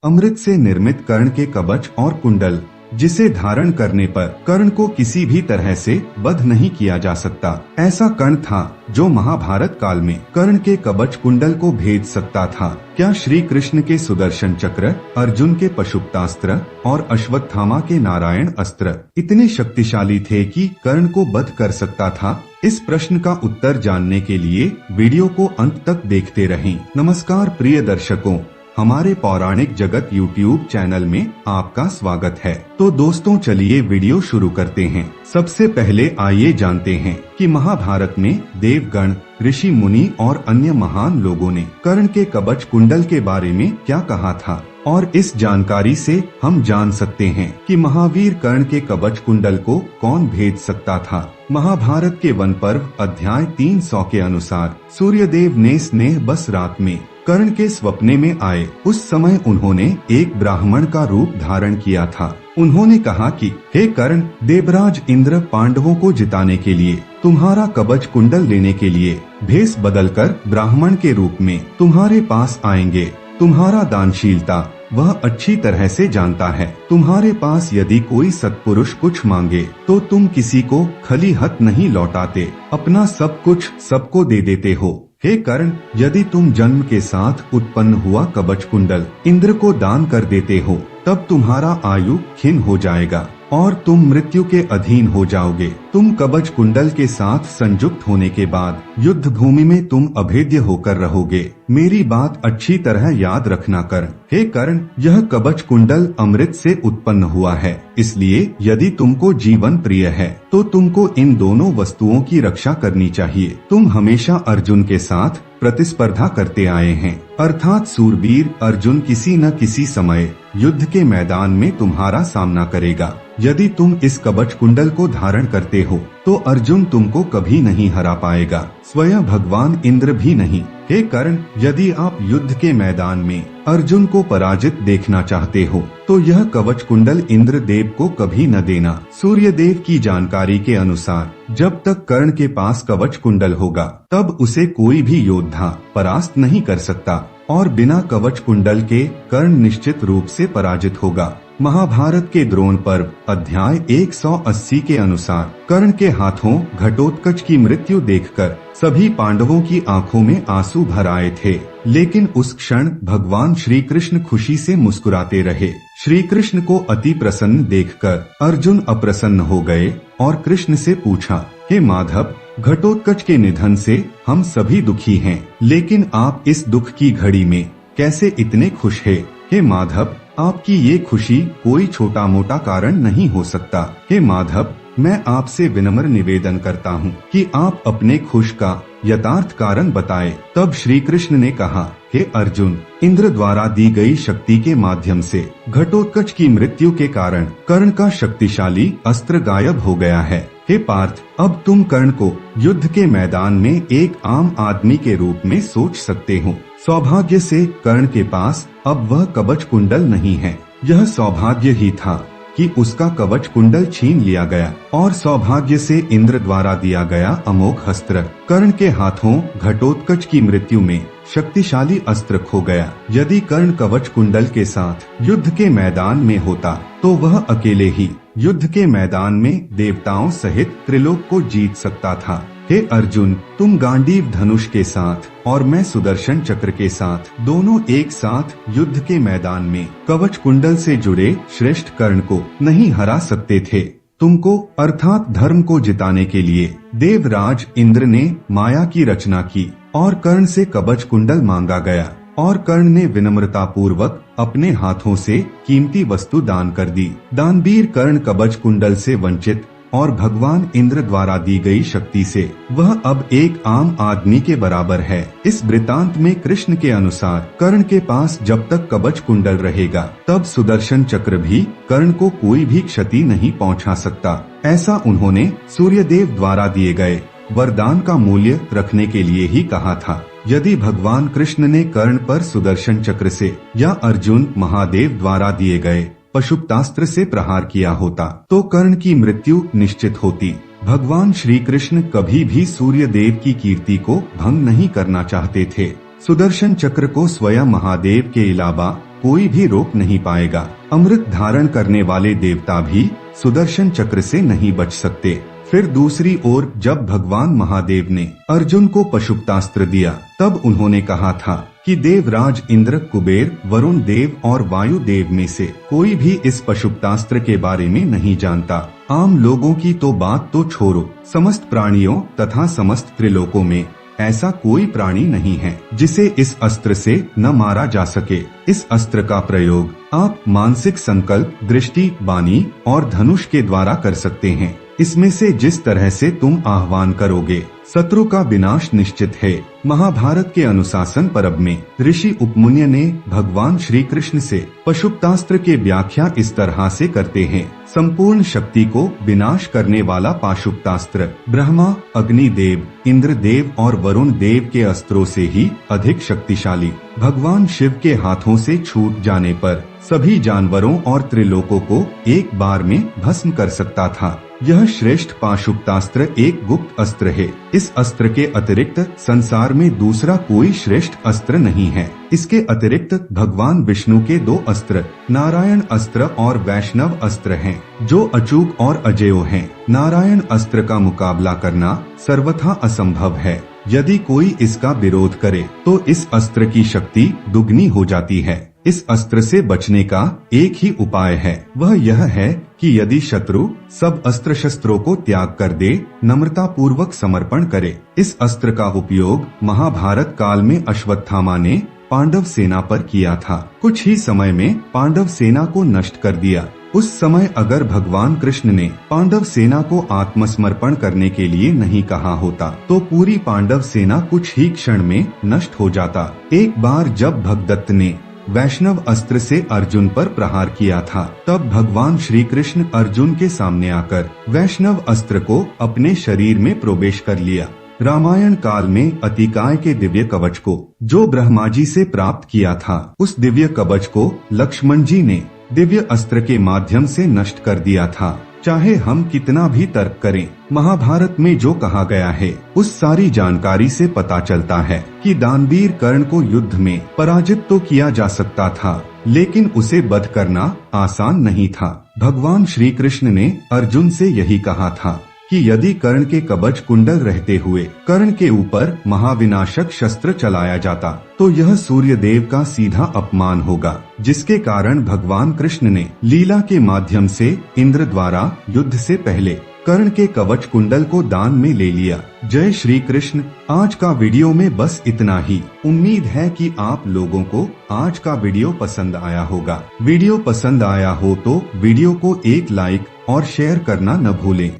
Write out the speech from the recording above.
अमृत से निर्मित कर्ण के कवच और कुंडल, जिसे धारण करने पर कर्ण को किसी भी तरह से बद्ध नहीं किया जा सकता। ऐसा कर्ण था जो महाभारत काल में कर्ण के कवच कुंडल को भेद सकता था। क्या श्री कृष्ण के सुदर्शन चक्र, अर्जुन के पशुपतास्त्र और अश्वत्थामा के नारायण अस्त्र इतने शक्तिशाली थे कि कर्ण को बद्ध कर सकता था? इस प्रश्न का उत्तर जानने के लिए वीडियो को अंत तक देखते रहें। नमस्कार प्रिय दर्शकों, हमारे पौराणिक जगत YouTube चैनल में आपका स्वागत है। तो दोस्तों चलिए वीडियो शुरू करते हैं। सबसे पहले आइए जानते हैं कि महाभारत में देवगण, ऋषि मुनि और अन्य महान लोगों ने कर्ण के कवच कुंडल के बारे में क्या कहा था, और इस जानकारी से हम जान सकते हैं कि महावीर कर्ण के कवच कुंडल को कौन भेद सकता था। महाभारत के वन पर्व अध्याय 300 के अनुसार सूर्यदेव ने स्नेह बस रात में कर्ण के स्वप्ने में आए। उस समय उन्होंने एक ब्राह्मण का रूप धारण किया था। उन्होंने कहा कि हे कर्ण, देवराज इंद्र पांडवों को जिताने के लिए तुम्हारा कवच कुंडल लेने के लिए भेष बदलकर ब्राह्मण के रूप में तुम्हारे पास आएंगे। तुम्हारा दानशीलता वह अच्छी तरह से जानता है। तुम्हारे पास यदि कोई सत्पुरुष कुछ मांगे तो तुम किसी को खाली हाथ नहीं लौटाते, अपना सब कुछ सबको दे देते हो। हे कर्ण, यदि तुम जन्म के साथ उत्पन्न हुआ कवच कुंडल इंद्र को दान कर देते हो, तब तुम्हारा आयु क्षीण हो जाएगा और तुम मृत्यु के अधीन हो जाओगे। तुम कवच कुंडल के साथ संयुक्त होने के बाद युद्ध भूमि में तुम अभेद्य होकर रहोगे। मेरी बात अच्छी तरह याद रखना कर्ण। हे कर्ण, यह कवच कुंडल अमृत से उत्पन्न हुआ है, इसलिए यदि तुमको जीवन प्रिय है तो तुमको इन दोनों वस्तुओं की रक्षा करनी चाहिए। तुम हमेशा अर्जुन के साथ प्रतिस्पर्धा करते आए हैं, अर्थात सूरवीर अर्जुन किसी न किसी समय युद्ध के मैदान में तुम्हारा सामना करेगा। यदि तुम इस कवच कुंडल को धारण करते हो तो अर्जुन तुमको कभी नहीं हरा पाएगा, स्वयं भगवान इंद्र भी नहीं। हे कर्ण, यदि आप युद्ध के मैदान में अर्जुन को पराजित देखना चाहते हो तो यह कवच कुंडल इंद्र देव को कभी न देना। सूर्य देव की जानकारी के अनुसार जब तक कर्ण के पास कवच कुंडल होगा तब उसे कोई भी योद्धा परास्त नहीं कर सकता, और बिना कवच कुंडल के कर्ण निश्चित रूप से पराजित होगा। महाभारत के द्रोण पर्व अध्याय 180 के अनुसार कर्ण के हाथों घटोत्कच की मृत्यु देखकर सभी पांडवों की आंखों में आंसू भर आए थे, लेकिन उस क्षण भगवान श्री कृष्ण खुशी से मुस्कुराते रहे। श्री कृष्ण को अति प्रसन्न देखकर अर्जुन अप्रसन्न हो गए और कृष्ण से पूछा, हे माधव, घटोत्कच के निधन से हम सभी दुखी हैं, लेकिन आप इस दुख की घड़ी में कैसे इतने खुश हैं? हे माधव, आपकी ये खुशी कोई छोटा मोटा कारण नहीं हो सकता। हे माधव, मैं आपसे विनम्र निवेदन करता हूँ कि आप अपने खुश का यथार्थ कारण बताएं। तब श्री कृष्ण ने कहा, हे अर्जुन, इंद्र द्वारा दी गई शक्ति के माध्यम से घटोत्कच की मृत्यु के कारण कर्ण का शक्तिशाली अस्त्र गायब हो गया है। हे पार्थ, अब तुम कर्ण को युद्ध के मैदान में एक आम आदमी के रूप में सोच सकते हो। सौभाग्य से कर्ण के पास अब वह कवच कुंडल नहीं है। यह सौभाग्य ही था कि उसका कवच कुंडल छीन लिया गया, और सौभाग्य से इंद्र द्वारा दिया गया अमोघ अस्त्र कर्ण के हाथों घटोत्कच की मृत्यु में शक्तिशाली अस्त्र खो गया। यदि कर्ण कवच कुंडल के साथ युद्ध के मैदान में होता तो वह अकेले ही युद्ध के मैदान में देवताओं सहित त्रिलोक को जीत सकता था। हे अर्जुन, तुम गांडीव धनुष के साथ और मैं सुदर्शन चक्र के साथ दोनों एक साथ युद्ध के मैदान में कवच कुंडल से जुड़े श्रेष्ठ कर्ण को नहीं हरा सकते थे। तुमको अर्थात धर्म को जिताने के लिए देवराज इंद्र ने माया की रचना की और कर्ण से कवच कुंडल मांगा गया, और कर्ण ने विनम्रता पूर्वक अपने हाथों से कीमती वस्तु दान कर दी। दानवीर कर्ण कवच कुंडल से वंचित और भगवान इंद्र द्वारा दी गई शक्ति से वह अब एक आम आदमी के बराबर है। इस वृतांत में कृष्ण के अनुसार कर्ण के पास जब तक कवच कुंडल रहेगा तब सुदर्शन चक्र भी कर्ण को कोई भी क्षति नहीं पहुंचा सकता। ऐसा उन्होंने सूर्यदेव द्वारा दिए गए वरदान का मूल्य रखने के लिए ही कहा था। यदि भगवान कृष्ण ने कर्ण पर सुदर्शन चक्र से या अर्जुन महादेव द्वारा दिए गए पशुपतास्त्र से प्रहार किया होता तो कर्ण की मृत्यु निश्चित होती। भगवान श्री कृष्ण कभी भी सूर्य देव की कीर्ति को भंग नहीं करना चाहते थे। सुदर्शन चक्र को स्वयं महादेव के अलावा कोई भी रोक नहीं पाएगा। अमृत धारण करने वाले देवता भी सुदर्शन चक्र से नहीं बच सकते। फिर दूसरी ओर जब भगवान महादेव ने अर्जुन को पशुपतास्त्र दिया, तब उन्होंने कहा था कि देवराज इंद्र, कुबेर, वरुण देव और वायु देव में से कोई भी इस पशुपतास्त्र के बारे में नहीं जानता। आम लोगों की तो बात तो छोड़ो, समस्त प्राणियों तथा समस्त त्रिलोकों में ऐसा कोई प्राणी नहीं है जिसे इस अस्त्र से न मारा जा सके। इस अस्त्र का प्रयोग आप मानसिक संकल्प, दृष्टि, वाणी और धनुष के द्वारा कर सकते हैं। इसमें से जिस तरह से तुम आह्वान करोगे, शत्रु का विनाश निश्चित है। महाभारत के अनुशासन पर्व में ऋषि उपमुन्य ने भगवान श्री कृष्ण से पशुपतास्त्र के व्याख्या इस तरह से करते हैं। संपूर्ण शक्ति को विनाश करने वाला पाशुपतास्त्र ब्रह्मा, अग्निदेव, इंद्रदेव और वरुण देव के अस्त्रों से ही अधिक शक्तिशाली। भगवान शिव के हाथों से छूट जाने पर सभी जानवरों और त्रिलोकों को एक बार में भस्म कर सकता था। यह श्रेष्ठ पाशुपतास्त्र एक गुप्त अस्त्र है। इस अस्त्र के अतिरिक्त संसार में दूसरा कोई श्रेष्ठ अस्त्र नहीं है। इसके अतिरिक्त भगवान विष्णु के 2 अस्त्र, नारायण अस्त्र और वैष्णव अस्त्र हैं, जो अचूक और अजेय हैं। नारायण अस्त्र का मुकाबला करना सर्वथा असंभव है। यदि कोई इसका विरोध करे तो इस अस्त्र की शक्ति दुगनी हो जाती है। इस अस्त्र से बचने का एक ही उपाय है, वह यह है कि यदि शत्रु सब अस्त्र शस्त्रों को त्याग कर दे, नम्रता पूर्वक समर्पण करे। इस अस्त्र का उपयोग महाभारत काल में अश्वत्थामा ने पांडव सेना पर किया था। कुछ ही समय में पांडव सेना को नष्ट कर दिया। उस समय अगर भगवान कृष्ण ने पांडव सेना को आत्मसमर्पण करने के लिए नहीं कहा होता, तो पूरी पांडव सेना कुछ ही क्षण में नष्ट हो जाता। एक बार जब भगदत्त ने वैष्णव अस्त्र से अर्जुन पर प्रहार किया था, तब भगवान श्री कृष्ण अर्जुन के सामने आकर वैष्णव अस्त्र को अपने शरीर में प्रवेश कर लिया। रामायण काल में अतिकाय के दिव्य कवच को जो ब्रह्मा जी से प्राप्त किया था, उस दिव्य कवच को लक्ष्मण जी ने दिव्य अस्त्र के माध्यम से नष्ट कर दिया था। चाहे हम कितना भी तर्क करें, महाभारत में जो कहा गया है उस सारी जानकारी से पता चलता है कि दानवीर कर्ण को युद्ध में पराजित तो किया जा सकता था, लेकिन उसे वध करना आसान नहीं था। भगवान श्री कृष्ण ने अर्जुन से यही कहा था कि यदि कर्ण के कवच कुंडल रहते हुए कर्ण के ऊपर महाविनाशक शस्त्र चलाया जाता, तो यह सूर्य देव का सीधा अपमान होगा, जिसके कारण भगवान कृष्ण ने लीला के माध्यम से इंद्र द्वारा युद्ध से पहले कर्ण के कवच कुंडल को दान में ले लिया। जय श्री कृष्ण। आज का वीडियो में बस इतना ही। उम्मीद है कि आप लोगों को आज का वीडियो पसंद आया होगा। वीडियो पसंद आया हो तो वीडियो को एक लाइक और शेयर करना न भूलें।